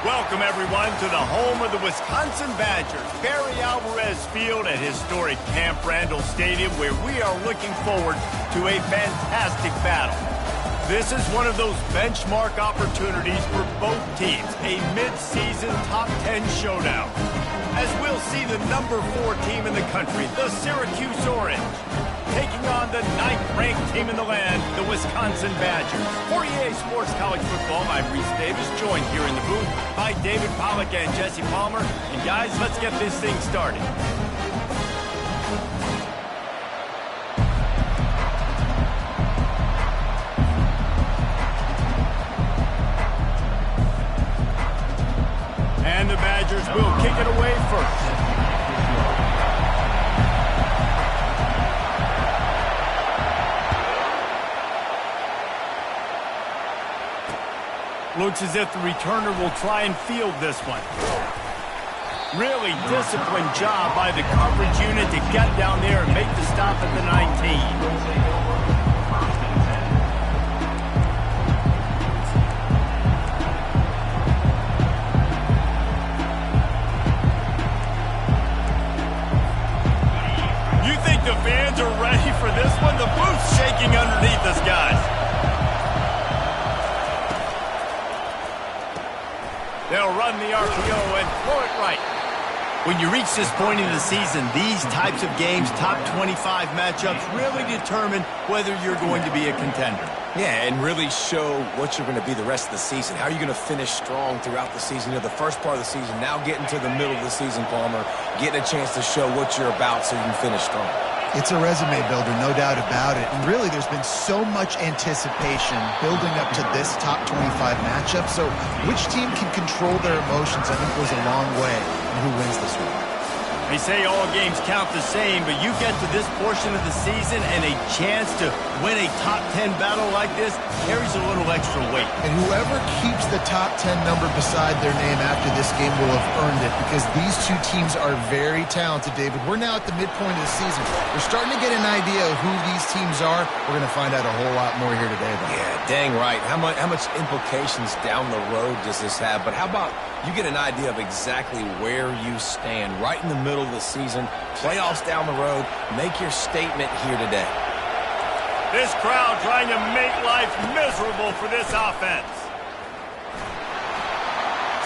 Welcome, everyone, to the home of the Wisconsin Badgers, Barry Alvarez Field at historic Camp Randall Stadium, where we are looking forward to a fantastic battle. This is one of those benchmark opportunities for both teams, a mid-season top 10 showdown. As we'll see the number 4 team in the country, the Syracuse Orange, taking on the 9th-ranked team in the land, the Wisconsin Badgers. For EA Sports College Football, I'm Reese Davis, joined here in the booth by David Pollack and Jesse Palmer. And guys, let's get this thing started. And the Badgers will kick it away first. Looks as if the returner will try and field this one. Really disciplined job by the coverage unit to get down there and make the stop at the 19. The fans are ready for this one. The booth's shaking underneath us, guys. They'll run the RPO and throw it right. When you reach this point in the season, these types of games, top 25 matchups, really determine whether you're going to be a contender. Yeah, and really show what you're going to be the rest of the season. How are you going to finish strong throughout the season? You know, the first part of the season, now getting to the middle of the season, Palmer, getting a chance to show what you're about so you can finish strong. It's a resume builder, no doubt about it. And really, there's been so much anticipation building up to this top 25 matchup. So which team can control their emotions, I think, goes a long way in who wins this one. They say all games count the same, but you get to this portion of the season and a chance to win a top 10 battle like this carries a little extra weight. And whoever keeps the top 10 number beside their name after this game will have earned it, because these two teams are very talented, David. We're now at the midpoint of the season. We're starting to get an idea of who these teams are. We're going to find out a whole lot more here today, though. Yeah, dang right. How much implications down the road does this have? But how about you get an idea of exactly where you stand right in the middle of the season, playoffs down the road, make your statement here today. This crowd trying to make life miserable for this offense.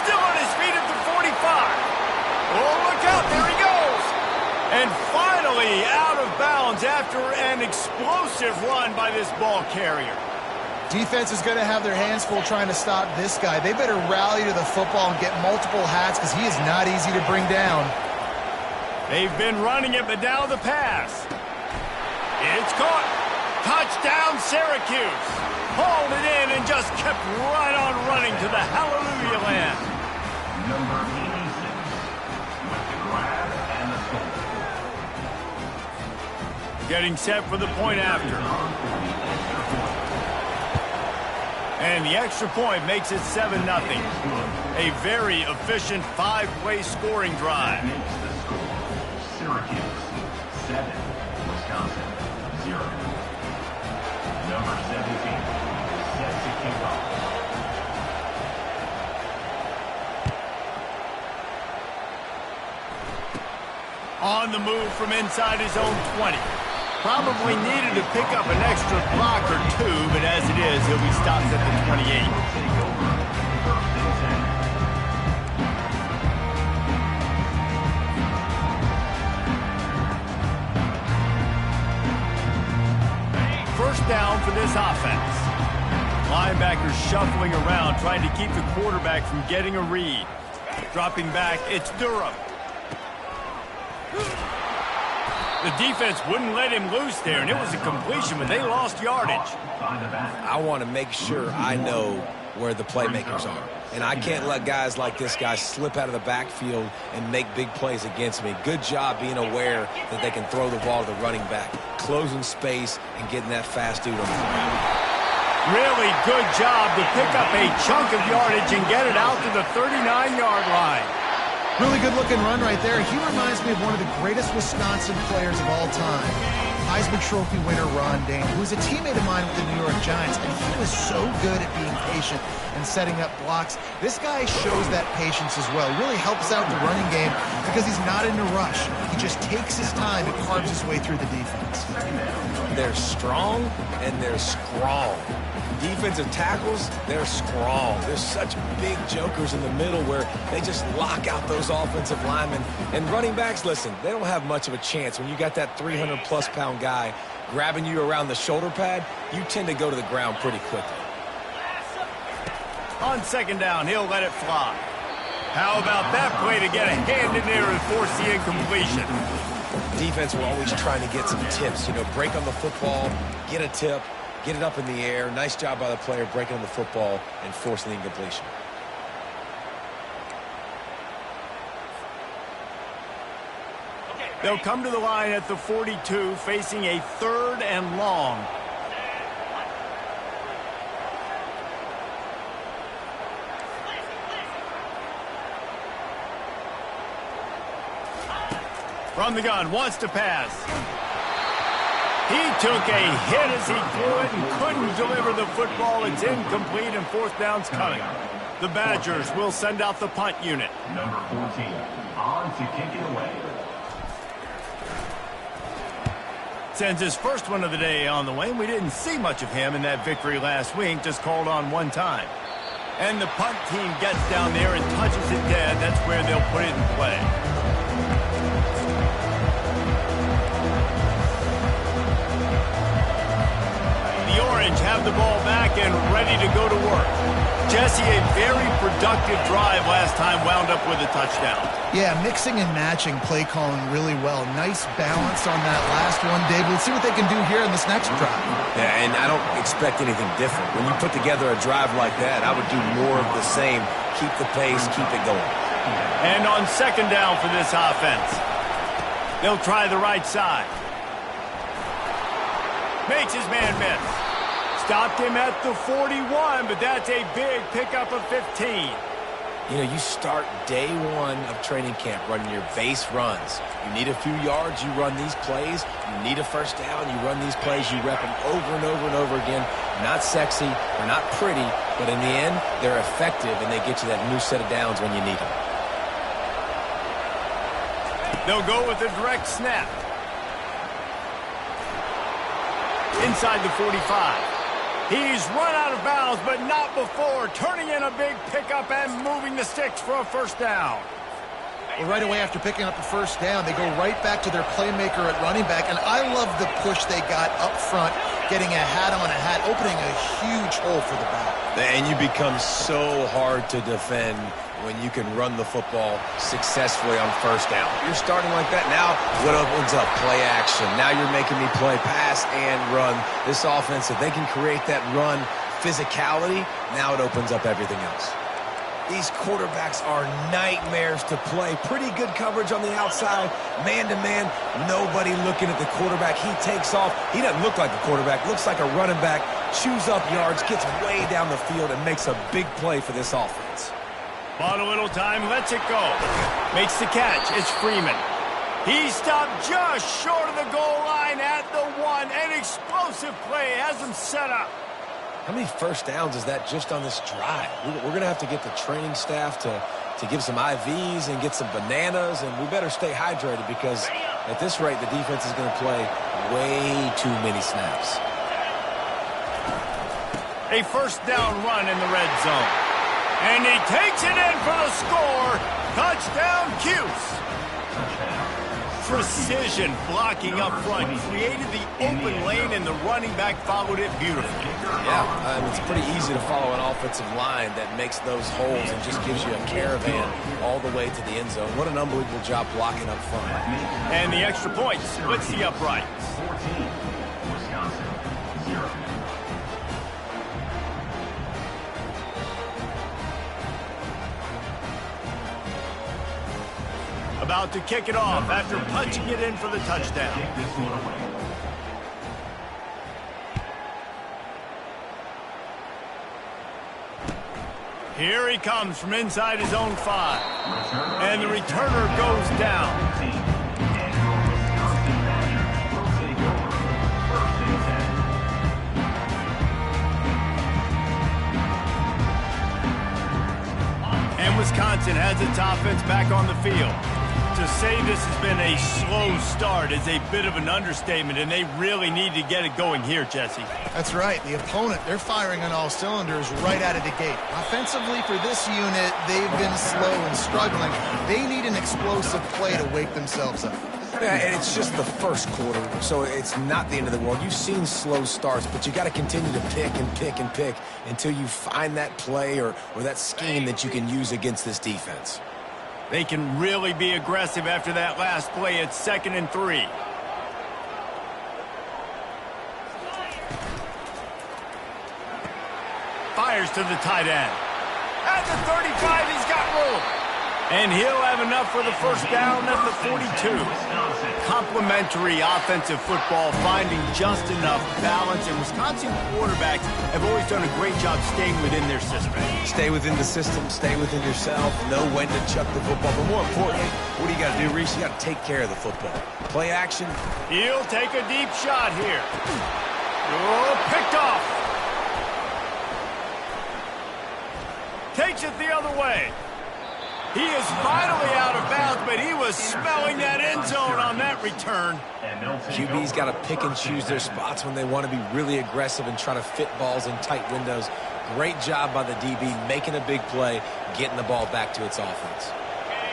Still on his feet at the 45. Oh, look out, there he goes. And finally out of bounds after an explosive run by this ball carrier. Defense is going to have their hands full trying to stop this guy. They better rally to the football and get multiple hats, because he is not easy to bring down. They've been running it, but now the pass. It's caught. Touchdown, Syracuse. Hauled it in and just kept right on running to the hallelujah land. Number 86 with the grab and the goal. Getting set for the point after. And the extra point makes it 7-0. A very efficient 5-play scoring drive. Syracuse 7, Wisconsin 0. Number 17 set to kick off. On the move from inside his own 20. Probably needed to pick up an extra block or two, but as it is, he'll be stopped at the 28. First down for this offense. Linebackers shuffling around, trying to keep the quarterback from getting a read. Dropping back, it's Durham. The defense wouldn't let him loose there, and it was a completion, but they lost yardage. I want to make sure I know where the playmakers are. And I can't let guys like this guy slip out of the backfield and make big plays against me. Good job being aware that they can throw the ball to the running back, closing space and getting that fast dude on the ground. Really good job to pick up a chunk of yardage and get it out to the 39-yard line. Really good-looking run right there. He reminds me of one of the greatest Wisconsin players of all time. Heisman Trophy winner Ron Dane, who was a teammate of mine with the New York Giants, and he was so good at being patient and setting up blocks. This guy shows that patience as well. He really helps out the running game because he's not in a rush. He just takes his time and carves his way through the defense. They're strong and they're strong. Defensive tackles, they're strong. There's such big jokers in the middle where they just lock out those offensive linemen. And running backs, listen, they don't have much of a chance. When you got that 300-plus pound guy grabbing you around the shoulder pad, you tend to go to the ground pretty quickly. On second down, he'll let it fly. How about that play to get a hand in there and force the incompletion? Defense were always trying to get some tips, you know, break on the football, get a tip, get it up in the air. Nice job by the player breaking on the football and forcing the incompletion. They'll come to the line at the 42, facing a 3rd and long. From the gun, wants to pass. He took a hit as he threw it and couldn't deliver the football. It's incomplete and 4th down's coming. The Badgers will send out the punt unit. Number 14, on to kick it away. Sends his first one of the day on the way. We didn't see much of him in that victory last week, just called on one time. And the punt team gets down there and touches it dead. That's where they'll put it in play. Have the ball back and ready to go to work. Jesse, a very productive drive last time, wound up with a touchdown. Yeah, mixing and matching play calling really well. Nice balance on that last one, Dave. Let's see what they can do here in this next drive. Yeah, and I don't expect anything different. When you put together a drive like that, I would do more of the same. Keep the pace, keep it going. And on second down for this offense, they'll try the right side. Makes his man miss. Stopped him at the 41, but that's a big pickup of 15. You know, you start day one of training camp running your base runs. You need a few yards, you run these plays. You need a first down, you run these plays. You rep them over and over and over again. Not sexy, they're not pretty, but in the end, they're effective, and they get you that new set of downs when you need them. They'll go with a direct snap. Inside the 45. He's run out of bounds, but not before. Turning in a big pickup and moving the sticks for a first down. Well, right away after picking up the first down, they go right back to their playmaker at running back. And I love the push they got up front, getting a hat on a hat, opening a huge hole for the back. And you become so hard to defend when you can run the football successfully on first down. You're starting like that. Now, what opens up? Play action. Now you're making me play pass and run. This offense, if they can create that run physicality, now it opens up everything else. These quarterbacks are nightmares to play. Pretty good coverage on the outside. Man-to-man, nobody looking at the quarterback. He takes off. He doesn't look like a quarterback. Looks like a running back. Chews up yards, gets way down the field, and makes a big play for this offense. Bought a little time, lets it go. Makes the catch. It's Freeman. He stopped just short of the goal line at the 1. An explosive play has him set up. How many first downs is that just on this drive? We're going to have to get the training staff to give some IVs and get some bananas, and we better stay hydrated because at this rate, the defense is going to play way too many snaps. A first down run in the red zone. And he takes it in for the score. Touchdown, Cuse. Precision blocking up front. Created the open lane, and the running back followed it beautifully. Yeah, it's pretty easy to follow an offensive line that makes those holes and just gives you a caravan all the way to the end zone. What an unbelievable job blocking up front. And the extra point splits the uprights. 14, Wisconsin, 0. About to kick it off after punching it in for the touchdown. Kick this one away. Here he comes from inside his own 5. And the returner goes down. And Wisconsin has its offense back on the field. To say this has been a slow start is a bit of an understatement, and they really need to get it going here, Jesse. That's right. The opponent, they're firing on all cylinders right out of the gate. Offensively for this unit, they've been slow and struggling. They need an explosive play to wake themselves up. Yeah, and it's just the first quarter, so it's not the end of the world. You've seen slow starts, but you got to continue to pick and pick and pick until you find that play or that scheme that you can use against this defense. They can really be aggressive after that last play. It's 2nd and 3. Fires to the tight end. At the 35, he's got room. And he'll have enough for the first down at the 42. Complementary offensive football, finding just enough balance. And Wisconsin quarterbacks have always done a great job staying within their system. Stay within the system, stay within yourself, know when to chuck the football. But more importantly, what do you got to do, Reese? You got to take care of the football. Play action. He'll take a deep shot here. Oh, picked off. Takes it the other way. He is finally out of bounds, but he was smelling that end zone on that return. QB's got to pick and choose their spots when they want to be really aggressive and try to fit balls in tight windows. Great job by the DB, making a big play, getting the ball back to its offense.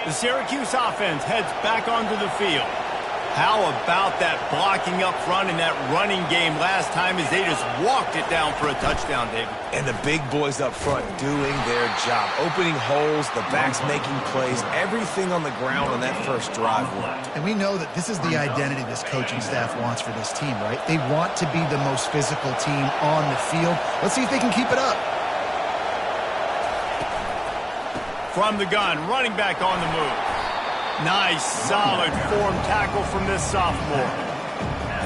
The Syracuse offense heads back onto the field. How about that blocking up front and that running game last time as they just walked it down for a touchdown, David? And the big boys up front doing their job. Opening holes, the backs making plays, everything on the ground on that first drive worked. And we know that this is the identity this coaching staff wants for this team, right? They want to be the most physical team on the field. Let's see if they can keep it up. From the gun, running back on the move. Nice, solid form tackle from this sophomore.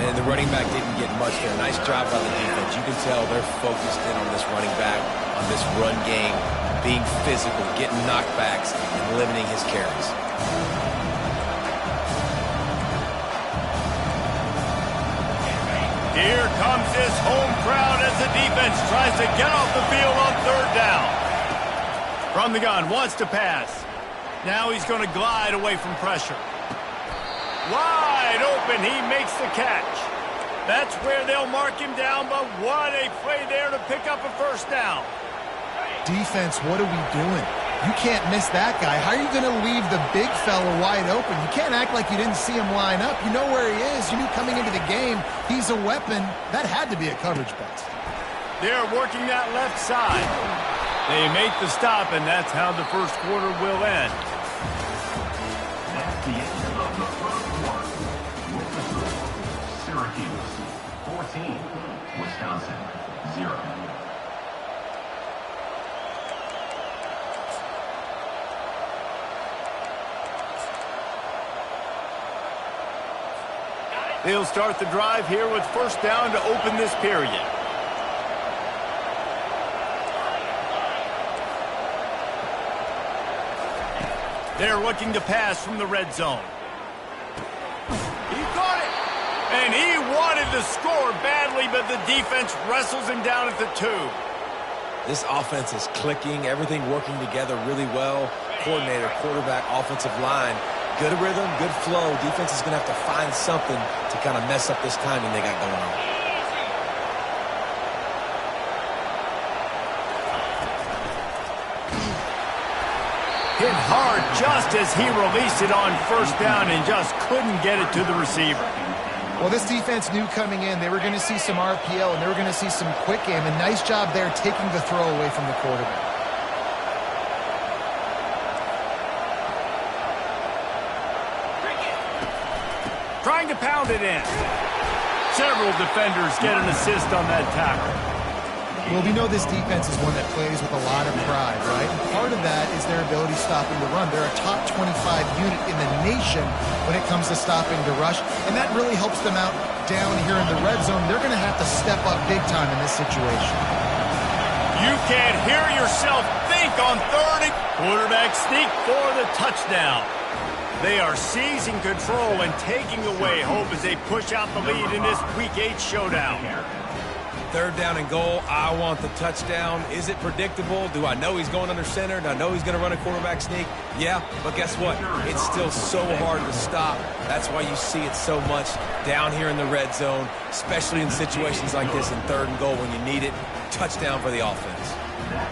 And the running back didn't get much there. Nice job by the defense. You can tell they're focused in on this running back, on this run game, being physical, getting knockbacks, and limiting his carries. Here comes this home crowd as the defense tries to get off the field on 3rd down. From the gun, wants to pass. Now he's going to glide away from pressure. Wide open, he makes the catch. That's where they'll mark him down, but what a play there to pick up a first down. Defense, what are we doing? You can't miss that guy. How are you going to leave the big fella wide open? You can't act like you didn't see him line up. You know where he is. You knew coming into the game he's a weapon. That had to be a coverage bust. They're working that left side. They make the stop, and that's how the first quarter will end. That's the end of the first quarter. Syracuse 14, Wisconsin 0. They'll start the drive here with first down to open this period. They're looking to pass from the red zone. He caught it! And he wanted to score badly, but the defense wrestles him down at the 2. This offense is clicking, everything working together really well. Coordinator, quarterback, offensive line. Good rhythm, good flow. Defense is going to have to find something to kind of mess up this timing they got going on. Hit hard just as he released it on first down and just couldn't get it to the receiver. Well, this defense knew coming in they were going to see some RPO and they were going to see some quick game. And nice job there taking the throw away from the quarterback. Trying to pound it in. Several defenders get an assist on that tackle. Well, we know this defense is one that plays with a lot of pride, right? And part of that is their ability stopping the run. They're a top 25 unit in the nation when it comes to stopping the rush, and that really helps them out down here in the red zone. They're going to have to step up big time in this situation. You can't hear yourself think on third. Quarterback sneak for the touchdown. They are seizing control and taking away hope as they push out the lead in this Week 8 showdown. Third down and goal, I want the touchdown. Is it predictable? Do I know he's going under center? Do I know he's going to run a quarterback sneak? Yeah, but guess what? It's still so hard to stop. That's why you see it so much down here in the red zone, especially in situations like this in third and goal when you need it. Touchdown for the offense.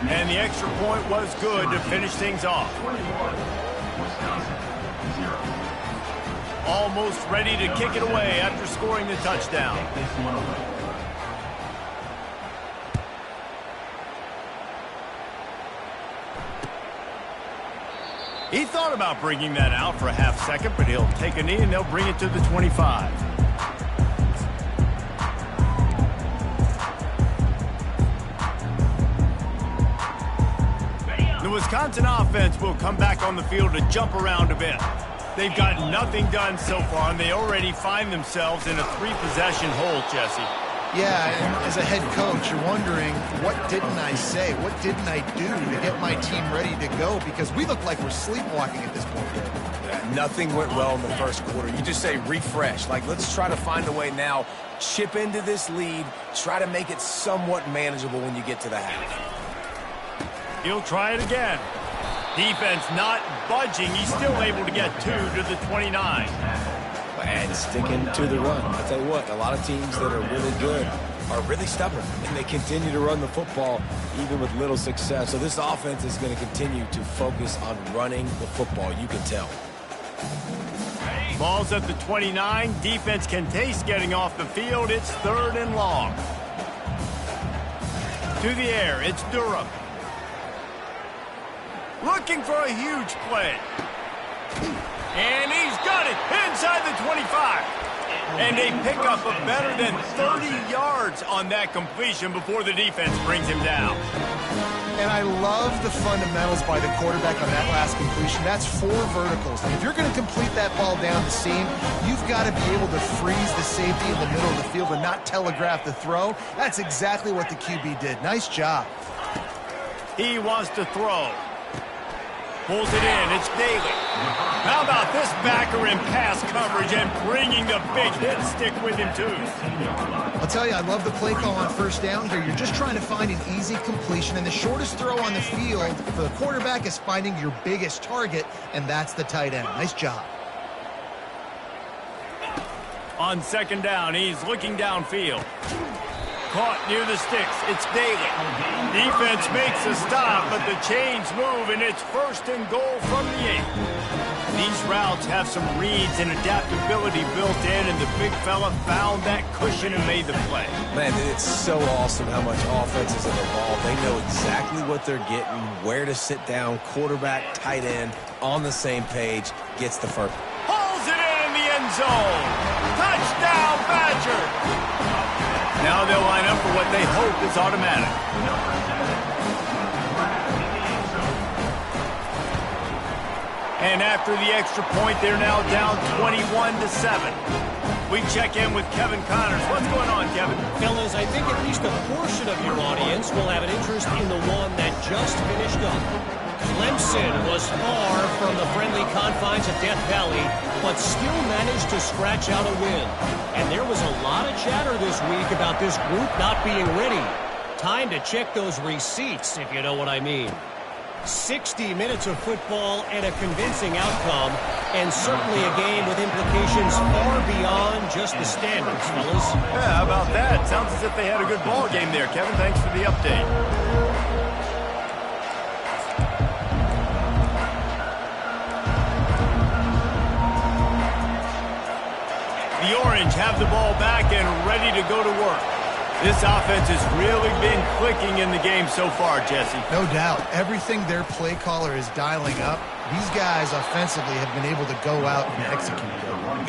And the extra point was good to finish things off. Almost ready to kick it away after scoring the touchdown. He thought about bringing that out for a half second, but he'll take a knee and they'll bring it to the 25. The Wisconsin offense will come back on the field to jump around a bit. They've got nothing done so far, and they already find themselves in a 3-possession hole, Jesse. Yeah, and as a head coach, you're wondering, what didn't I say? What didn't I do to get my team ready to go? Because we look like we're sleepwalking at this point. Yeah, nothing went well in the first quarter. You just say refresh. Like, let's try to find a way now. Chip into this lead. Try to make it somewhat manageable when you get to the half. He'll try it again. Defense not budging. He's still able to get 2 to the 29. And sticking to the run. I'll tell you what, a lot of teams that are really good are really stubborn, and they continue to run the football even with little success. So this offense is going to continue to focus on running the football, you can tell. Ball's at the 29. Defense can taste getting off the field. It's third and long. To the air, it's Durham. Looking for a huge play. And he's got it inside the 25. And a pickup of better than 30 yards on that completion before the defense brings him down. And I love the fundamentals by the quarterback on that last completion. That's 4 verticals. And if you're going to complete that ball down the seam, you've got to be able to freeze the safety in the middle of the field and not telegraph the throw. That's exactly what the QB did. Nice job. He wants to throw. Pulls it in. It's Daly. How about this backer in pass coverage and bringing the big hit stick with him, too? I'll tell you, I love the play call on first down here. You're just trying to find an easy completion, and the shortest throw on the field for the quarterback is finding your biggest target, and that's the tight end. Nice job. On second down, he's looking downfield. Caught near the sticks. It's Daly. Defense makes a stop, but the chains move, and it's first and goal from the 8. These routes have some reads and adaptability built in, and the big fella found that cushion and made the play. Man, it's so awesome how much offenses have evolved. They know exactly what they're getting, where to sit down, quarterback, tight end, on the same page, gets the first. Pulls it in the end zone. Touchdown, Badger. Now they'll line up for what they hope is automatic. And after the extra point, they're now down 21-7. We check in with Kevin Connors. What's going on, Kevin? Fellas, I think at least a portion of your audience will have an interest in the one that just finished up. Clemson was far from the friendly confines of Death Valley, but still managed to scratch out a win. And there was a lot of chatter this week about this group not being ready. Time to check those receipts, if you know what I mean. 60 minutes of football and a convincing outcome, and certainly a game with implications far beyond just the standards, fellas. Yeah, how about that? Sounds as if they had a good ball game there, Kevin. Thanks for the update. The Orange have the ball back and ready to go to work. This offense has really been clicking in the game so far, Jesse. No doubt. Everything their play caller is dialing up, these guys offensively have been able to go out and execute.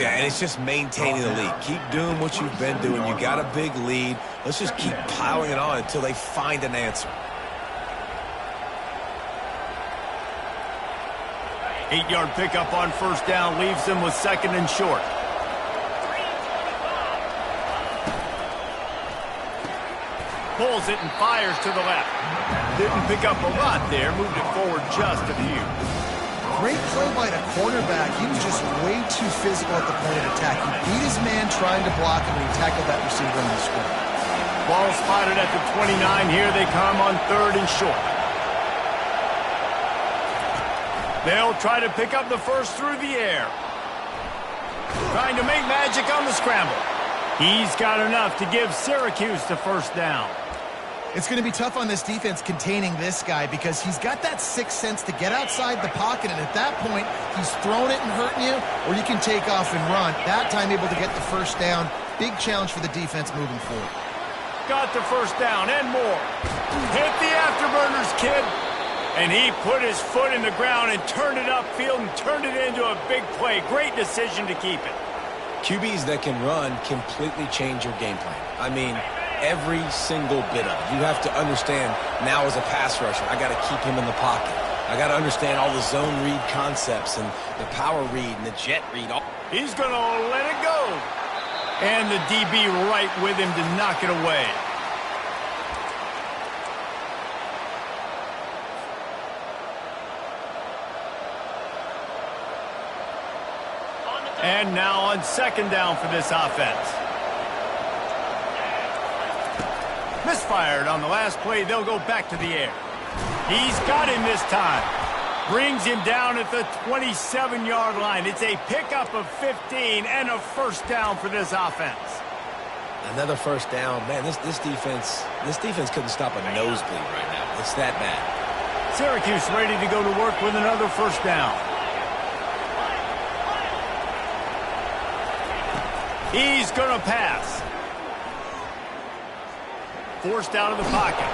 Yeah, and it's just maintaining the lead. Keep doing what you've been doing. You got a big lead. Let's just keep piling it on until they find an answer. 8-yard pickup on first down leaves them with second and short. pulls it and fires to the left. Didn't pick up a lot there, moved it forward just a few. Great play by the cornerback. He was just way too physical at the point of attack. He beat his man trying to block him, and he tackled that receiver in the square. Ball spotted at the 29. Here they come on 3rd and short. They'll try to pick up the first through the air. Trying to make magic on the scramble. He's got enough to give Syracuse the first down. It's going to be tough on this defense containing this guy because he's got that sixth sense to get outside the pocket, and at that point, he's throwing it and hurting you, or you can take off and run. That time able to get the first down. Big challenge for the defense moving forward. Got the first down and more. Hit the afterburners, kid. And he put his foot in the ground and turned it upfield and turned it into a big play. Great decision to keep it. QBs that can run completely change your game plan. I mean, every single bit of it. You have to understand now as a pass rusher, I got to keep him in the pocket. I got to understand all the zone read concepts and the power read and the jet read. He's going to let it go. And the DB right with him to knock it away. And now on 2nd down for this offense. Misfired on the last play. They'll go back to the air. He's got him this time. Brings him down at the 27-yard line. It's a pickup of 15 and a first down for this offense. Another first down. Man, this defense couldn't stop a nosebleed right now. It's that bad. Syracuse ready to go to work with another first down. He's going to pass. Forced out of the pocket.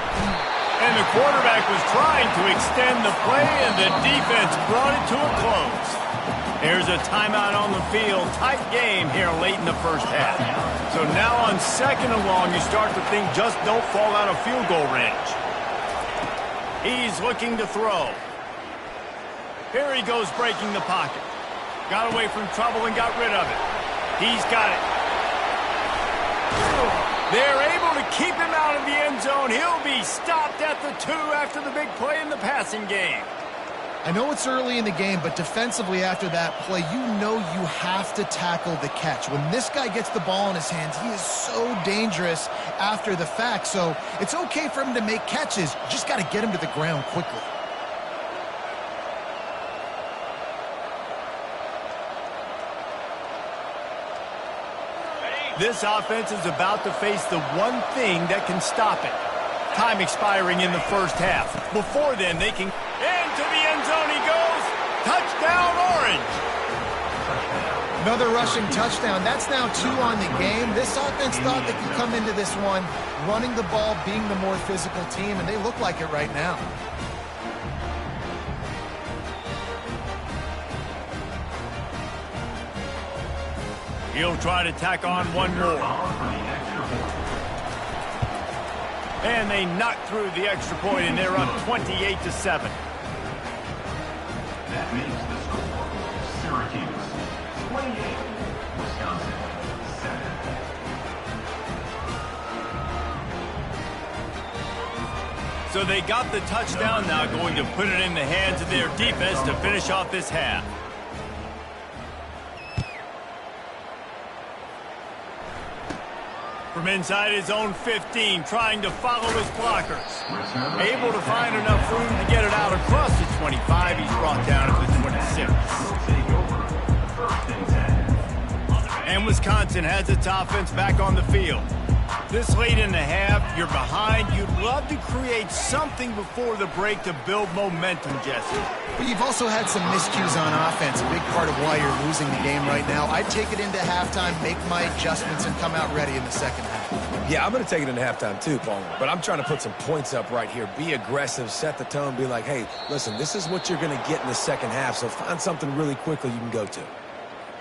And the quarterback was trying to extend the play, and the defense brought it to a close. There's a timeout on the field. Tight game here late in the first half. So now on 2nd and long, you start to think just don't fall out of field goal range. He's looking to throw. Here he goes breaking the pocket. Got away from trouble and got rid of it. He's got it. They're able to keep him out of the end zone. He'll be stopped at the 2 after the big play in the passing game. I know it's early in the game, but defensively after that play, you know you have to tackle the catch. When this guy gets the ball in his hands, he is so dangerous after the fact. So it's okay for him to make catches. You just got to get him to the ground quickly. This offense is about to face the one thing that can stop it. Time expiring in the first half. Before then, they can... Into the end zone he goes. Touchdown, Orange. Another rushing touchdown. That's now 2 on the game. This offense thought they could come into this one running the ball, being the more physical team, and they look like it right now. He'll try to tack on one more. And they knock through the extra point, and they're up 28-7. That makes the score Syracuse 28, Wisconsin 7. So they got the touchdown, now going to put it in the hands of their defense to finish off this half. From inside his own 15, trying to follow his blockers. Able to find enough room to get it out across the 25. He's brought down at the 26. And Wisconsin has its offense back on the field. This late in the half, you're behind. You'd love to create something before the break to build momentum, Jesse. But you've also had some miscues on offense, a big part of why you're losing the game right now. I'd take it into halftime, make my adjustments, and come out ready in the second half. Yeah, I'm going to take it into halftime too, Paul. But I'm trying to put some points up right here. Be aggressive, set the tone, be like, hey, listen, this is what you're going to get in the second half, so find something really quickly you can go to.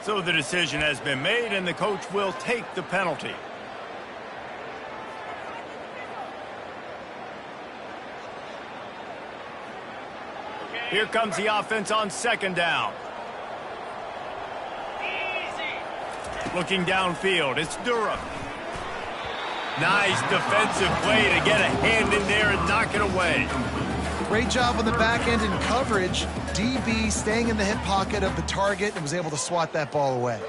So the decision has been made, and the coach will take the penalty. Here comes the offense on 2nd down. Looking downfield, it's Durham. Nice defensive play to get a hand in there and knock it away. Great job on the back end in coverage. DB staying in the hip pocket of the target and was able to swat that ball away.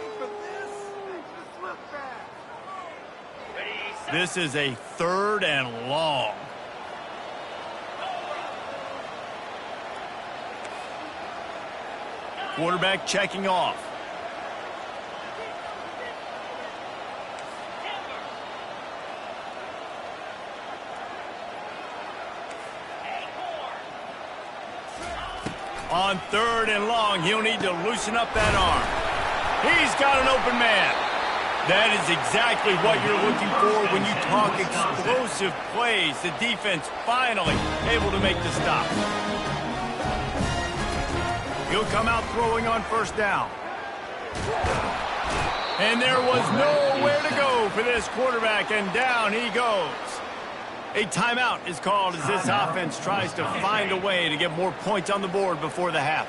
This is a 3rd and long. Quarterback checking off. On 3rd and long, he'll need to loosen up that arm. He's got an open man. That is exactly what you're looking for when you talk explosive plays. The defense finally able to make the stop. He'll come out throwing on 1st down. And there was nowhere to go for this quarterback, and down he goes. A timeout is called as this offense tries to find a way to get more points on the board before the half.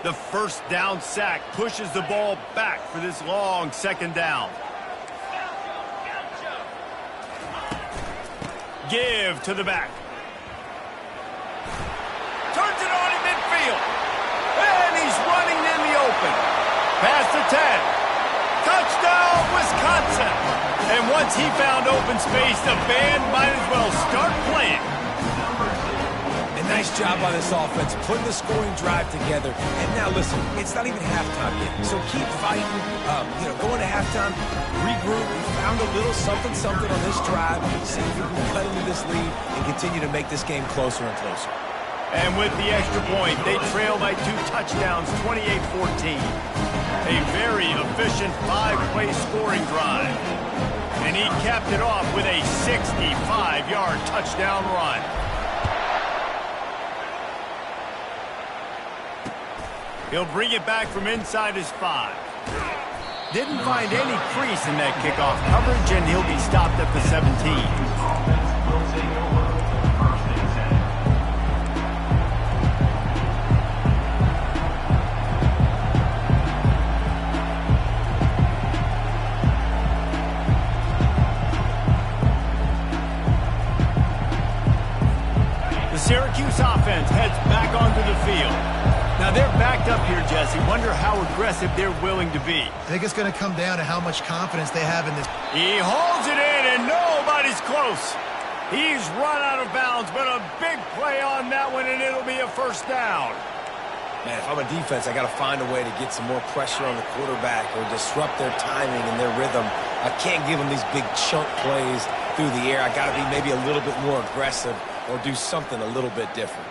The 1st down sack pushes the ball back for this long 2nd down. Give to the back. Turns it on in midfield. And he's running in the open. Past the 10. Touchdown, Wisconsin. And once he found open space, the band might as well start playing. A nice job on this offense, putting the scoring drive together. And now, listen, it's not even halftime yet. So keep fighting, going to halftime, regroup. We found a little something on this drive. See if we can cut into this lead and continue to make this game closer and closer. And with the extra point, they trail by 2 touchdowns, 28-14. A very efficient 5-play scoring drive. And he capped it off with a 65-yard touchdown run. He'll bring it back from inside his 5. Didn't find any crease in that kickoff coverage, and he'll be stopped at the 17. Syracuse offense heads back onto the field. Now they're backed up here, Jesse. Wonder how aggressive they're willing to be. I think it's going to come down to how much confidence they have in this. He holds it in, and nobody's close. He's run out of bounds, but a big play on that one, and it'll be a 1st down. Man, if I'm a defense, I got to find a way to get some more pressure on the quarterback or disrupt their timing and their rhythm. I can't give them these big chunk plays through the air. I got to be maybe a little bit more aggressive or do something a little bit different.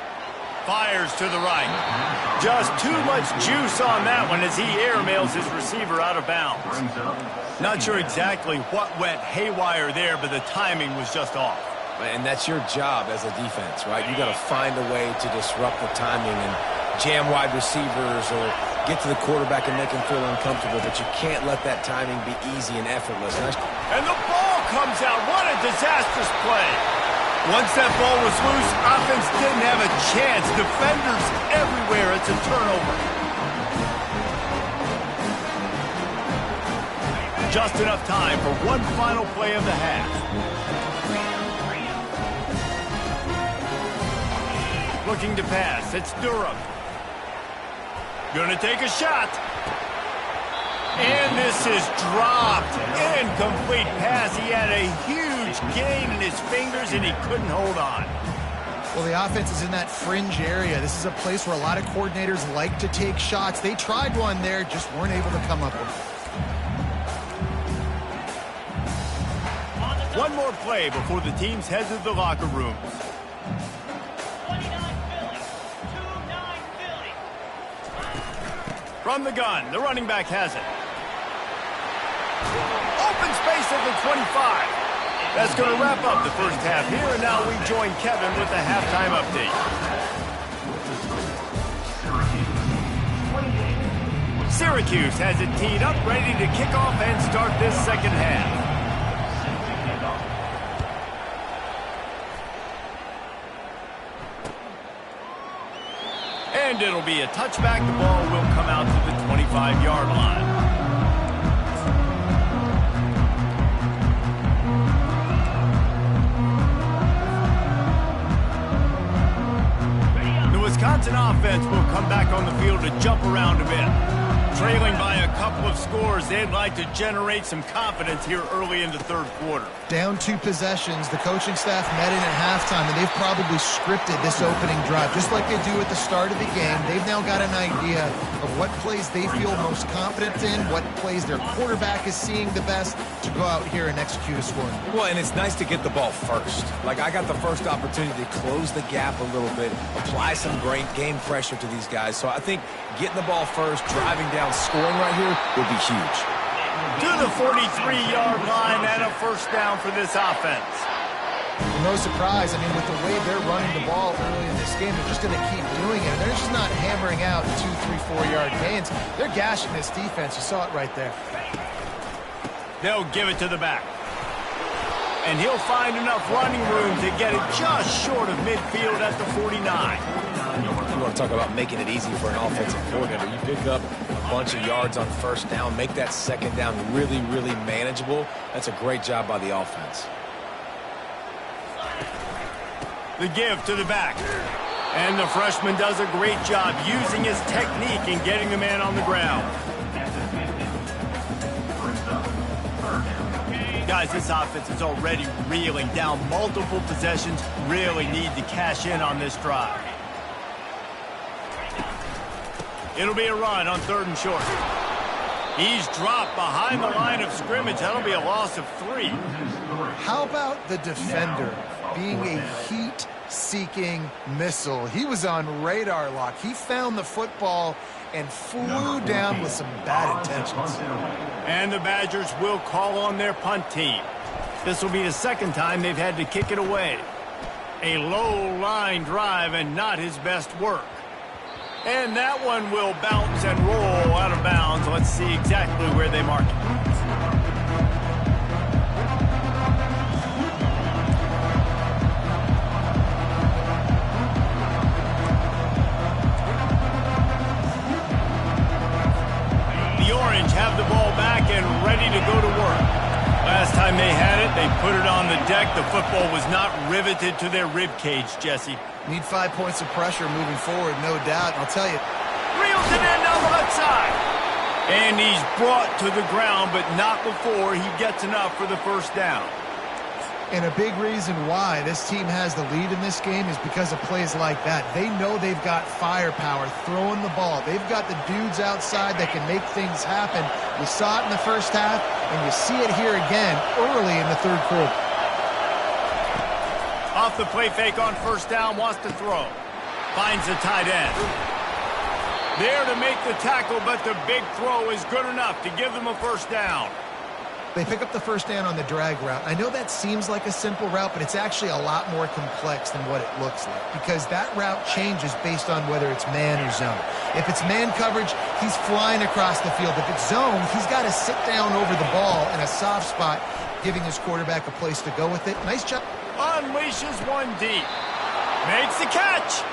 Fires to the right. Just too much juice on that one as he airmails his receiver out of bounds. Not sure exactly what went haywire there, but the timing was just off. And that's your job as a defense, right? You got to find a way to disrupt the timing and jam wide receivers or get to the quarterback and make him feel uncomfortable, but you can't let that timing be easy and effortless. And the ball comes out. What a disastrous play. Once that ball was loose, offense didn't have a chance. Defenders everywhere. It's a turnover. Just enough time for one final play of the half. Looking to pass. It's Durham. Gonna take a shot. And this is dropped. Incomplete pass. He had a huge gain in his fingers, and he couldn't hold on. Well, the offense is in that fringe area. This is a place where a lot of coordinators like to take shots. They tried one there, just weren't able to come up with it. One more play before the teams head to the locker rooms. From the gun, the running back has it. Open space at the 25. That's going to wrap up the first half here, and now we join Kevin with the halftime update. Syracuse has it teed up, ready to kick off and start this second half. And it'll be a touchback. The ball will come out to the 25-yard line. backfield to jump around a bit. Trailing by a couple of scores, they'd like to generate some confidence here early in the third quarter. Down 2 possessions, the coaching staff met in at halftime, and they've probably scripted this opening drive. Just like they do at the start of the game, they've now got an idea of what plays they feel most confident in, what plays their quarterback is seeing the best to go out here and execute a score. Well, and it's nice to get the ball first. Like, I got the first opportunity to close the gap a little bit, apply some great game pressure to these guys. So I think getting the ball first, driving down, scoring right here would be huge. To the 43-yard line and a first down for this offense. Well, no surprise. I mean, with the way they're running the ball early in this game, they're just going to keep doing it. They're just not hammering out 2, 3, 4-yard gains. They're gashing this defense. You saw it right there. They'll give it to the back. And he'll find enough running room to get it just short of midfield at the 49. You want to talk about making it easy for an offensive coordinator. You pick up a bunch of yards on first down, make that second down really, really manageable. That's a great job by the offense. The give to the back. And the freshman does a great job using his technique and getting the man on the ground. Guys, this offense is already reeling down multiple possessions. Really need to cash in on this drive. It'll be a run on 3rd and short. He's dropped behind the line of scrimmage. That'll be a loss of 3. How about the defender being a heat-seeking missile? He was on radar lock. He found the football and flew down with some bad intentions. And the Badgers will call on their punt team. This will be the second time they've had to kick it away. A low-line drive and not his best work. And that one will bounce and roll out of bounds. Let's see exactly where they mark it. The Orange have the ball back and ready to go to work. Last time they had it, they put it on the deck. The football was not riveted to their rib cage, Jesse. Need 5 points of pressure moving forward, no doubt. And I'll tell you. Reels it in down the left side. And he's brought to the ground, but not before he gets enough for the first down. And a big reason why this team has the lead in this game is because of plays like that. They know they've got firepower throwing the ball. They've got the dudes outside that can make things happen. You saw it in the first half, and you see it here again early in the third quarter. Off the play fake on first down, wants to throw. Finds the tight end. There to make the tackle, but the big throw is good enough to give them a first down. They pick up the first down on the drag route. I know that seems like a simple route, but it's actually a lot more complex than what it looks like because that route changes based on whether it's man or zone. If it's man coverage, he's flying across the field. If it's zone, he's got to sit down over the ball in a soft spot, giving his quarterback a place to go with it. Nice job. Unleashes one deep. Makes the catch.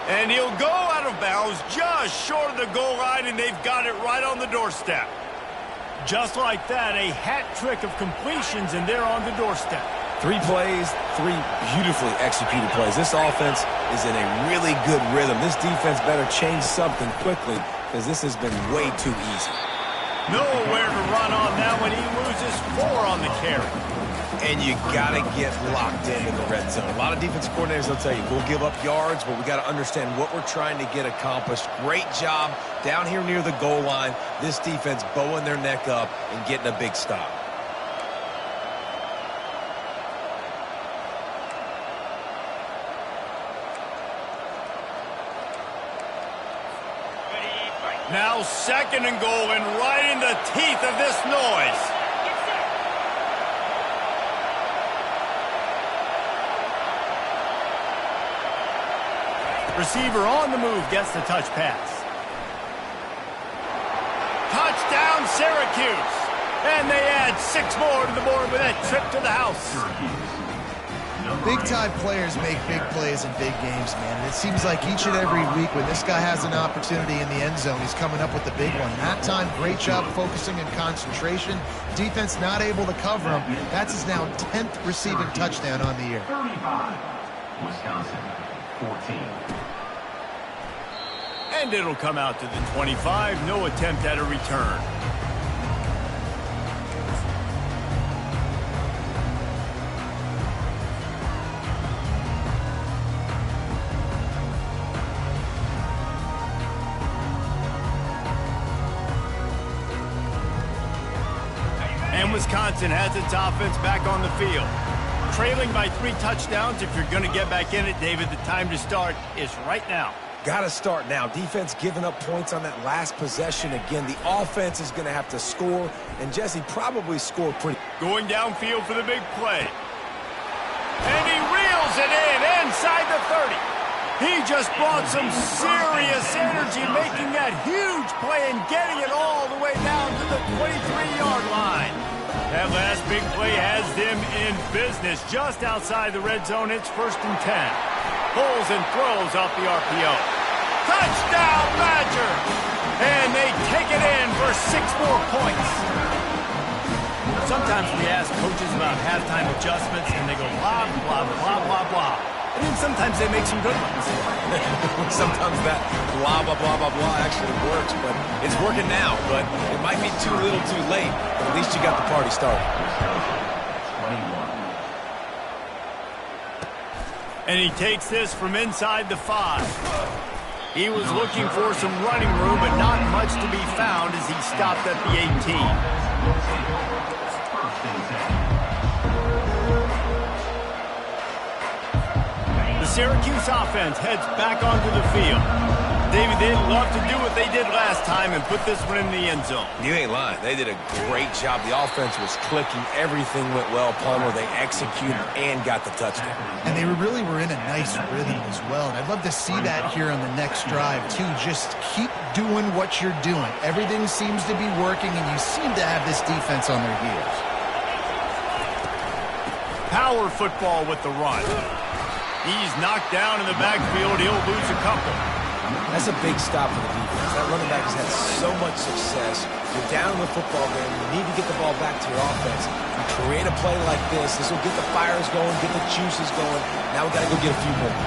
And he'll go out of bounds just short of the goal line, and they've got it right on the doorstep. Just like that, a hat trick of completions, and they're on the doorstep. 3 plays, 3 beautifully executed plays. This offense is in a really good rhythm. This defense better change something quickly because this has been way too easy. Nowhere to run on that one. He loses 4 on the carry. And you got to get locked into the red zone. A lot of defensive coordinators will tell you, we'll give up yards, but we got to understand what we're trying to get accomplished. Great job down here near the goal line. This defense bowing their neck up and getting a big stop. Now 2nd and goal, and right in the teeth of this noise. Receiver on the move gets the touch pass. Touchdown, Syracuse. And they add 6 more to the board with that trip to the house. Big-time players make big plays in big games, man. And it seems like each and every week when this guy has an opportunity in the end zone, he's coming up with the big one. That time, great job focusing and concentration. Defense not able to cover him. That's his now 10th receiving touchdown on the year. 35, Wisconsin, 14. And it'll come out to the 25. No attempt at a return. And Wisconsin has its offense back on the field. Trailing by 3 touchdowns. If you're going to get back in it, David, the time to start is right now. Got to start now. Defense giving up points on that last possession. Again, the offense is going to have to score, and Jesse probably scored pretty. Going downfield for the big play. And he reels it in inside the 30. He just brought some serious energy making that huge play and getting it all the way down to the 23-yard line. That last big play has them in business just outside the red zone. It's 1st and 10. Pulls and throws off the RPO. Touchdown, Badger! And they take it in for 6 more points. Sometimes we ask coaches about halftime adjustments, and they go blah, blah, blah, blah, blah. And then sometimes they make some good ones. Sometimes that blah, blah, blah, blah, blah actually works, but it's working now. But it might be too little too late, but at least you got the party started. And he takes this from inside the 5. He was looking for some running room, but not much to be found as he stopped at the 18. The Syracuse offense heads back onto the field. David, they'd love to do what they did last time and put this one in the end zone. You ain't lying. They did a great job. The offense was clicking. Everything went well. Palmer, they executed and got the touchdown. And they really were in a nice rhythm as well. And I'd love to see that here on the next drive, too. Just keep doing what you're doing. Everything seems to be working, and you seem to have this defense on their heels. Power football with the run. He's knocked down in the backfield. He'll lose a couple. That's a big stop for the defense. That running back has had so much success. You're down in the football game. You need to get the ball back to your offense. You create a play like this. This will get the fires going, get the juices going. Now we got to go get a few more.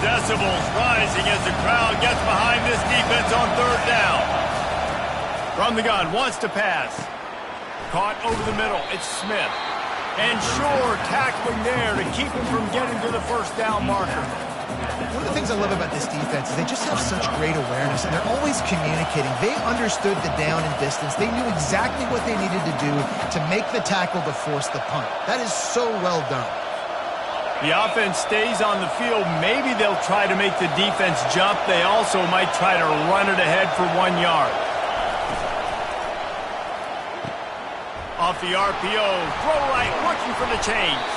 Decibels rising as the crowd gets behind this defense on 3rd down. From the gun, wants to pass. Caught over the middle. It's Smith. And Shore tackling there to keep him from getting to the 1st down marker. One of the things I love about this defense is they just have such great awareness, and they're always communicating. They understood the down and distance. They knew exactly what they needed to do to make the tackle to force the punt. That is so well done. The offense stays on the field. Maybe they'll try to make the defense jump. They also might try to run it ahead for 1 yard. Off the RPO, throw right, looking for the chains.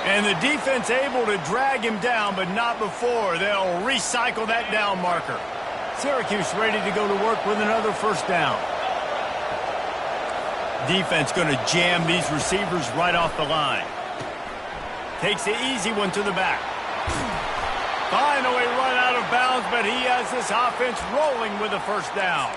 And the defense able to drag him down, but not before. They'll recycle that down marker. Syracuse ready to go to work with another 1st down. Defense going to jam these receivers right off the line. Takes the easy one to the back. Finally run out of bounds, but he has this offense rolling with a 1st down.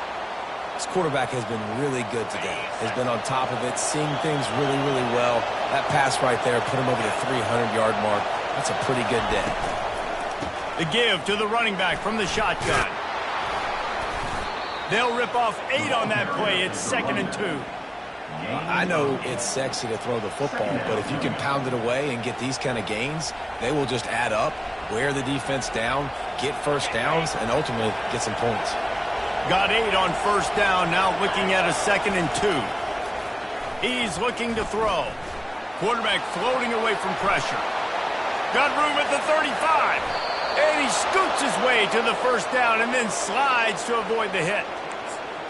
This quarterback has been really good today. Has been on top of it, seeing things really, really well. That pass right there put him over the 300-yard mark. That's a pretty good day. The give to the running back from the shotgun. They'll rip off 8 on that play. It's 2nd and 2. I know it's sexy to throw the football, but if you can pound it away and get these kind of gains, they will just add up, wear the defense down, get 1st downs, and ultimately get some points. Got 8 on 1st down, now looking at a 2nd and 2. He's looking to throw. Quarterback floating away from pressure. Got room at the 35. And he scoots his way to the 1st down and then slides to avoid the hit.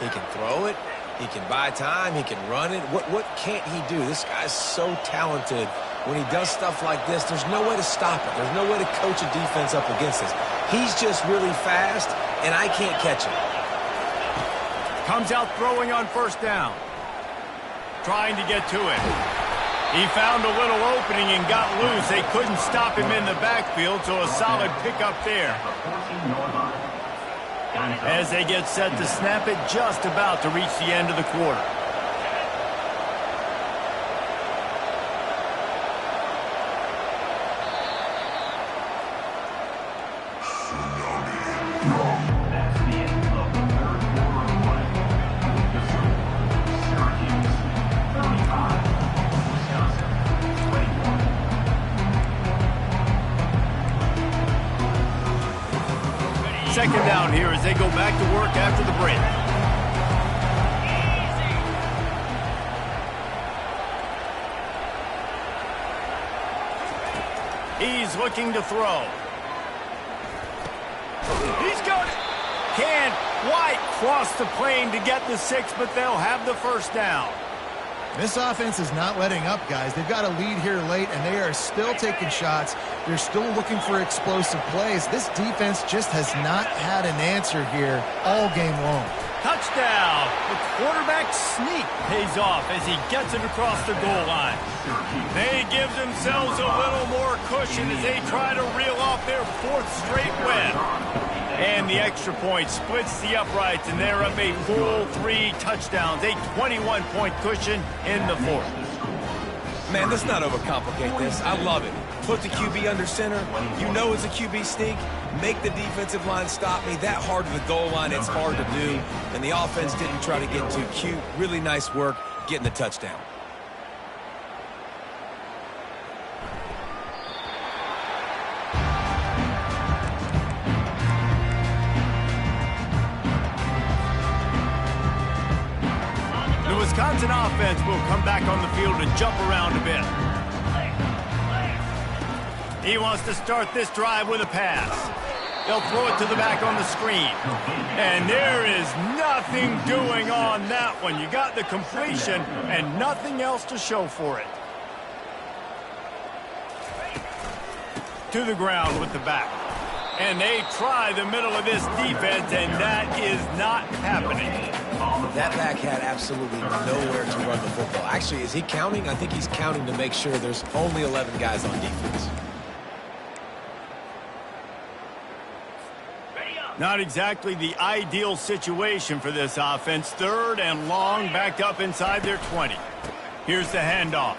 He can throw it. He can buy time. He can run it. What can't he do? This guy's so talented. When he does stuff like this, there's no way to stop it. There's no way to coach a defense up against this. He's just really fast, and I can't catch him. Comes out throwing on 1st down. Trying to get to it. He found a little opening and got loose. They couldn't stop him in the backfield, so a solid pickup there. As they get set to snap it, just about to reach the end of the quarter. That's the end of the third quarter of play. The score, Syracuse 35, Wisconsin 21. Second down here as they go back to work after the break. He's looking to throw. He's got it. Can't quite cross the plane to get the 6, but they'll have the first down. This offense is not letting up, guys. They've got a lead here late, and they are still taking shots. They're still looking for explosive plays. This defense just has not had an answer here all game long. Touchdown! The quarterback sneak pays off as he gets it across the goal line. They give themselves a little more cushion as they try to reel off their 4th straight win. And the extra point splits the uprights, and they're up a full 3 touchdowns, a 21-point cushion in the 4th. Man, let's not overcomplicate this. I love it. Put the QB under center. You know it's a QB sneak. Make the defensive line stop me. That hard to the goal line, it's hard to do. And the offense didn't try to get too cute. Really nice work getting the touchdown. The Wisconsin offense will come back on the field and jump around a bit. He wants to start this drive with a pass. They'll throw it to the back on the screen. And there is nothing doing on that one. You got the completion and nothing else to show for it. To the ground with the back. And they try the middle of this defense, and that is not happening. That back had absolutely nowhere to run the football. Actually, is he counting? I think he's counting to make sure there's only 11 guys on defense. Not exactly the ideal situation for this offense. 3rd and long, backed up inside their 20. Here's the handoff.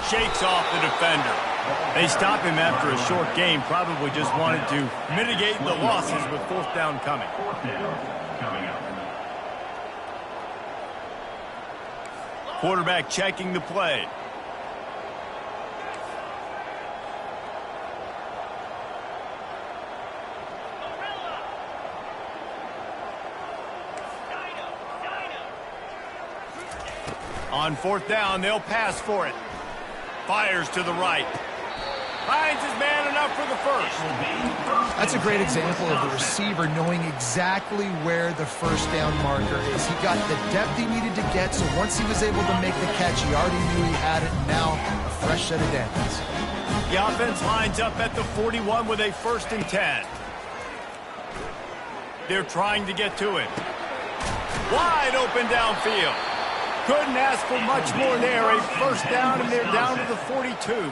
Shakes off the defender. They stop him after a short game. Probably just wanted to mitigate the losses with 4th down coming. 4th down coming up. Quarterback checking the play. On 4th down, they'll pass for it. Fires to the right. Finds his man enough for the first. That's a great example of the receiver knowing exactly where the first down marker is. He got the depth he needed to get, so once he was able to make the catch, he already knew he had it, and now a fresh set of downs. The offense lines up at the 41 with a 1st and 10. They're trying to get to it. Wide open downfield. Couldn't ask for much more there. A 1st down, and they're down to the 42.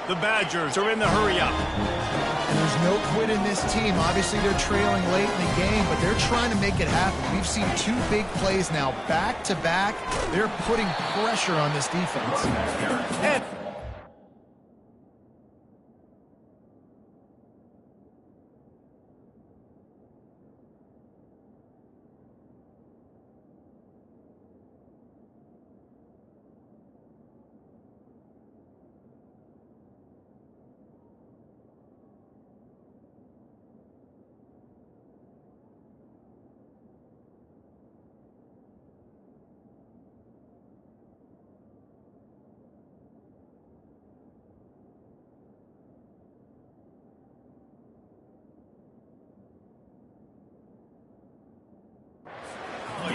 The Badgers are in the hurry-up. And there's no quit in this team. Obviously, they're trailing late in the game, but they're trying to make it happen. We've seen 2 big plays now, back-to-back. They're putting pressure on this defense. And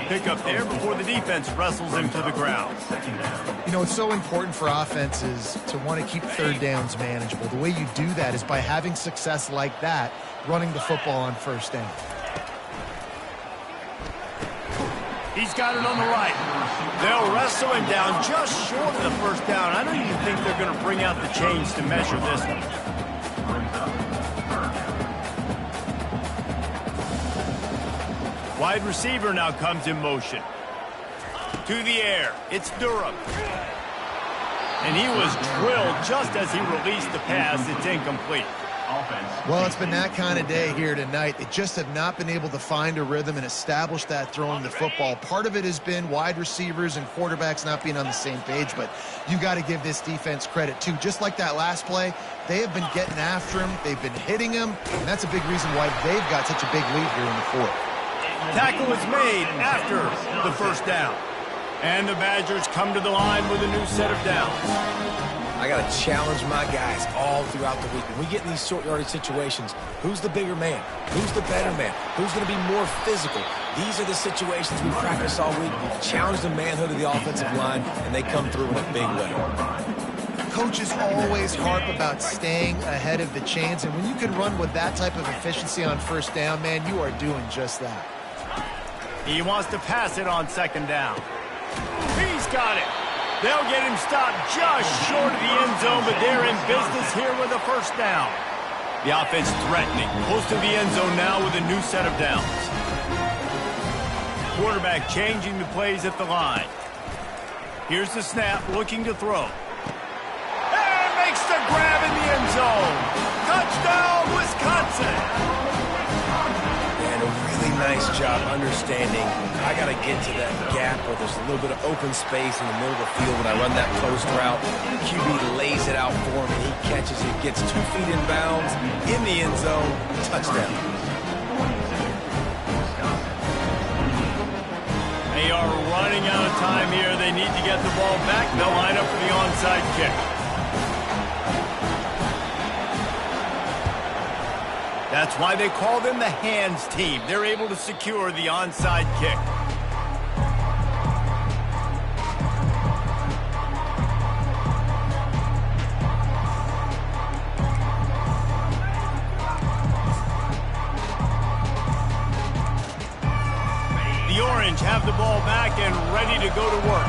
pick up there before the defense wrestles him to the ground. You know, it's so important for offenses to want to keep 3rd downs manageable. The way you do that is by having success like that, running the football on 1st down. He's got it on the right. They'll wrestle him down just short of the 1st down. I don't even think they're going to bring out the chains to measure this one. Wide receiver now comes in motion. To the air. It's Durham. And he was drilled just as he released the pass. It's incomplete. Well, it's been that kind of day here tonight. They just have not been able to find a rhythm and establish that throwing the football. Part of it has been wide receivers and quarterbacks not being on the same page, but you've got to give this defense credit, too. Just like that last play, they have been getting after him. They've been hitting him, and that's a big reason why they've got such a big lead here in the fourth. Tackle is made after the first down. And the Badgers come to the line with a new set of downs. I got to challenge my guys all throughout the week. When we get in these short yardage situations, who's the bigger man? Who's the better man? Who's going to be more physical? These are the situations we practice all week. Challenge the manhood of the offensive line, and they come through in a big way. Coaches always harp about staying ahead of the chains, and when you can run with that type of efficiency on first down, man, you are doing just that. He wants to pass it on second down. He's got it. They'll get him stopped just short of the end zone, but they're in business here with a first down. The offense threatening, close to the end zone now with a new set of downs. Quarterback changing the plays at the line. Here's the snap, looking to throw. And makes the grab in the end zone. Touchdown, Wisconsin. Nice job understanding I got to get to that gap where there's a little bit of open space in the middle of the field when I run that post route. QB lays it out for him, and he catches it, gets 2 feet in bounds, in the end zone, touchdown. They are running out of time here. They need to get the ball back. They'll line up for the onside kick. That's why they call them the hands team. They're able to secure the onside kick. The Orange have the ball back and ready to go to work.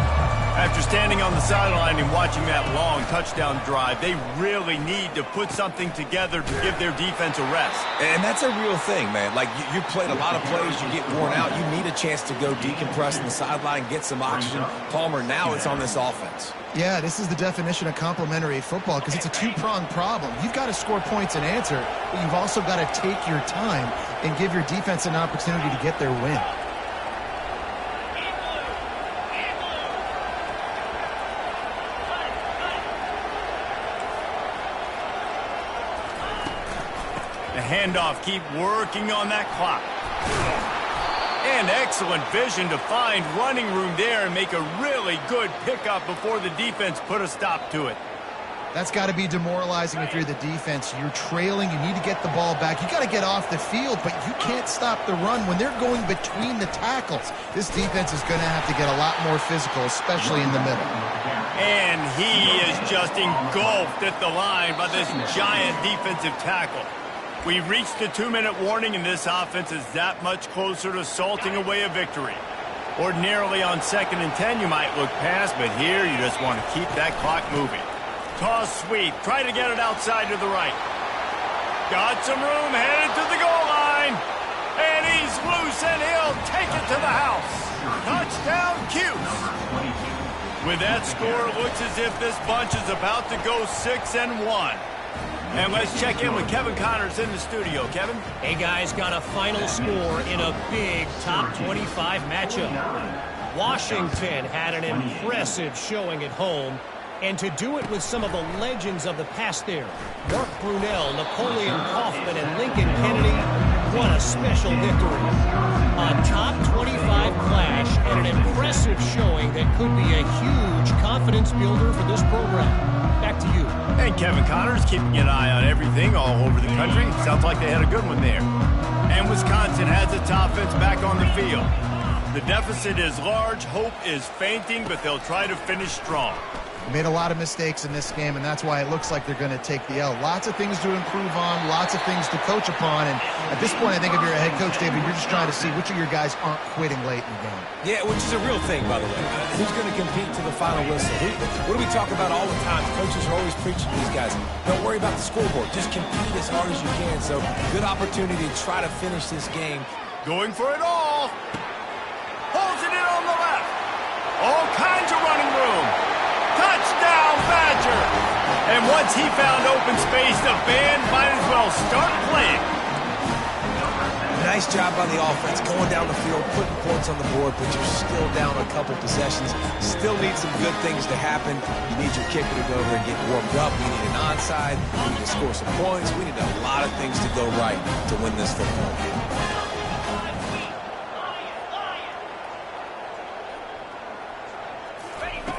After standing on the sideline and watching that long touchdown drive, they really need to put something together to give their defense a rest. And that's a real thing, man. Like, you played a lot of plays, you get worn out, you need a chance to go decompress on the sideline, get some oxygen. Palmer, now it's on this offense. Yeah, this is the definition of complementary football because it's a two-pronged problem. You've got to score points and answer, but you've also got to take your time and give your defense an opportunity to get their win. Handoff, keep working on that clock. And excellent vision to find running room there and make a really good pickup before the defense put a stop to it. That's got to be demoralizing if you're the defense. You're trailing, you need to get the ball back. You got to get off the field, but you can't stop the run when they're going between the tackles. This defense is going to have to get a lot more physical, especially in the middle. And he is just engulfed at the line by this giant defensive tackle. We've reached the 2-minute warning, and this offense is that much closer to salting away a victory. Ordinarily on 2nd and 10, you might look past, but here you just want to keep that clock moving. Toss sweep. Try to get it outside to the right. Got some room, headed to the goal line. And he's loose, and he'll take it to the house. Touchdown, Cuse. With that score, it looks as if this bunch is about to go 6-1. And let's check in with Kevin Connors in the studio. Kevin? Hey, guys, got a final score in a big top 25 matchup. Washington had an impressive showing at home, and to do it with some of the legends of the past there, Mark Brunell, Napoleon Kaufman, and Lincoln Kennedy, what a special victory. A top 25 clash and an impressive showing that could be a huge confidence builder for this program. Back to you. And Kevin Connors keeping an eye on everything all over the country. Sounds like they had a good one there. And Wisconsin has its offense back on the field. The deficit is large, hope is fainting, but they'll try to finish strong. Made a lot of mistakes in this game, and that's why it looks like they're going to take the L. Lots of things to improve on, lots of things to coach upon, and at this point, I think if you're a head coach, David, you're just trying to see which of your guys aren't quitting late in the game. Yeah, which is a real thing, by the way. Who's going to compete to the final whistle? What do we talk about all the time? Coaches are always preaching to these guys. Don't worry about the scoreboard. Just compete as hard as you can. So, good opportunity to try to finish this game. Going for it all. Holds it in on the left. All kinds of running room. Touchdown, Badger! And once he found open space, the band might as well start playing. Nice job by the offense, going down the field, putting points on the board, but you're still down a couple possessions. Still need some good things to happen. You need your kicker to go over and get warmed up. We need an onside. We need to score some points. We need a lot of things to go right to win this football game.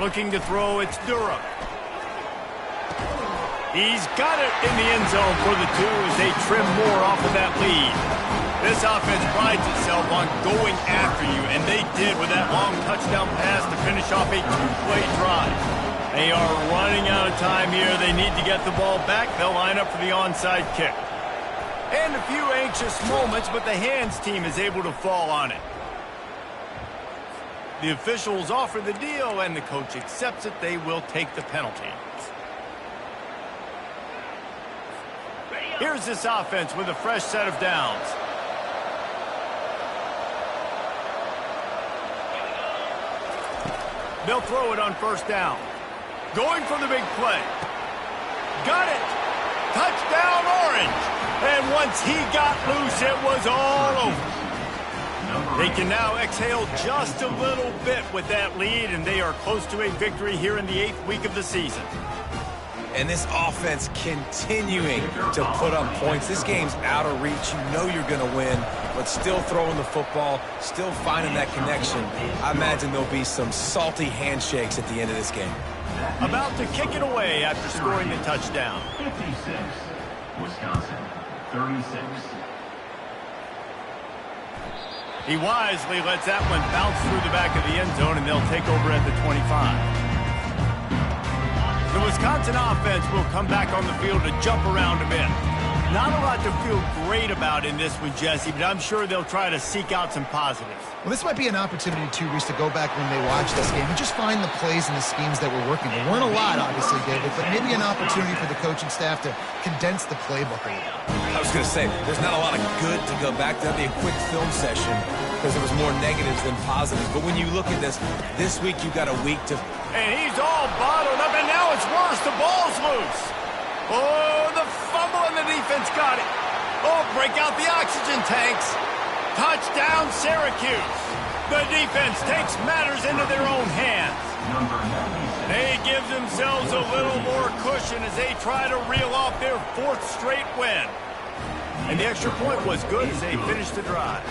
Looking to throw, it's Durham. He's got it in the end zone for the 2 as they trim more off of that lead. This offense prides itself on going after you, and they did with that long touchdown pass to finish off a 2-play drive. They are running out of time here. They need to get the ball back. They'll line up for the onside kick. And a few anxious moments, but the hands team is able to fall on it. The officials offer the deal, and the coach accepts it. They will take the penalty. Here's this offense with a fresh set of downs. They'll throw it on first down. Going for the big play. Got it. Touchdown, Orange. And once he got loose, it was all over. They can now exhale just a little bit with that lead, and they are close to a victory here in the 8th week of the season. And this offense continuing to put up points. This game's out of reach. You know you're going to win, but still throwing the football, still finding that connection. I imagine there'll be some salty handshakes at the end of this game. About to kick it away after scoring the touchdown. 56, Wisconsin, 36. He wisely lets that one bounce through the back of the end zone, and they'll take over at the 25. The Wisconsin offense will come back on the field to jump around a bit. Not a lot to feel great about in this one, Jesse, but I'm sure they'll try to seek out some positives. Well, this might be an opportunity, too, Reese, to go back when they watch this game and just find the plays and the schemes that were working. There weren't a lot, obviously, David, but maybe an opportunity for the coaching staff to condense the playbook a little. I was going to say, there's not a lot of good to go back to. That'd be a quick film session because there was more negatives than positives. But when you look at this week you got a week to... And he's all bottled up, and now it's worse. The ball's loose. Oh, the fumble, and the defense got it. Oh, break out the oxygen tanks. Touchdown, Syracuse. The defense takes matters into their own hands. They give themselves a little more cushion as they try to reel off their 4th straight win. And the extra point was good as they finished the drive.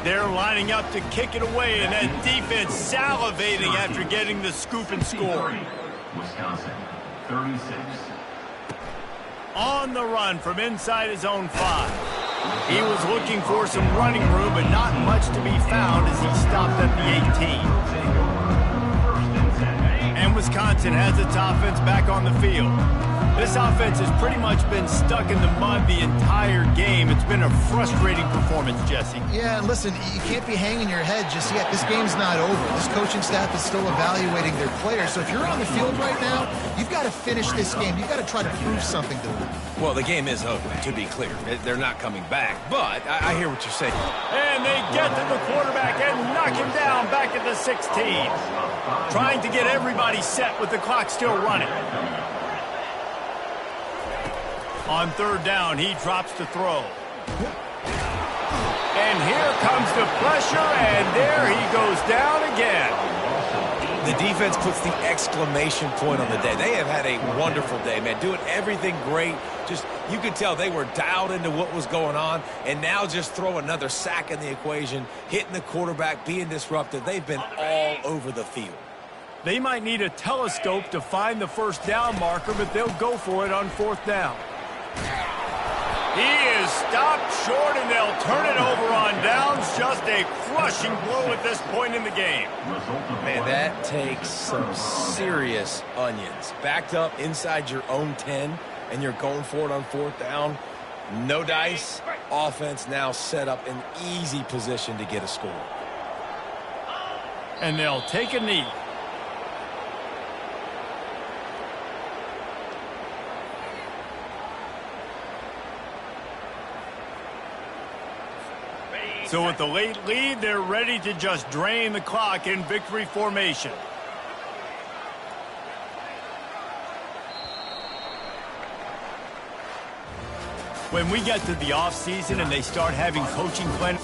They're lining up to kick it away, and that defense salivating after getting the scoop and score. Wisconsin, 36. On the run from inside his own 5. He was looking for some running room, but not much to be found as he stopped at the 18. And Wisconsin has its offense back on the field. This offense has pretty much been stuck in the mud the entire game. It's been a frustrating performance, Jesse. Yeah, and listen, you can't be hanging your head just yet. This game's not over. This coaching staff is still evaluating their players. So if you're on the field right now, you've got to finish this game. You've got to try to prove something to them. Well, the game is over, to be clear. They're not coming back, but I hear what you're saying. And they get to the quarterback and knock him down back at the 16. Trying to get everybody set with the clock still running. On 3rd down, he drops to throw. And here comes the pressure, and there he goes down again. The defense puts the exclamation point on the day. They have had a wonderful day, man. Doing everything great. Just, you could tell they were dialed into what was going on, and now just throw another sack in the equation, hitting the quarterback, being disruptive. They've been all over the field. They might need a telescope to find the first down marker, but they'll go for it on 4th down. He is stopped short, and they'll turn it over on downs. Just a crushing blow at this point in the game. Man, that takes some serious onions. Backed up inside your own 10, and you're going for it on 4th down. No dice. Offense now set up in easy position to get a score. And they'll take a knee. So with the late lead, they're ready to just drain the clock in victory formation. When we get to the off season and they start having coaching clinics,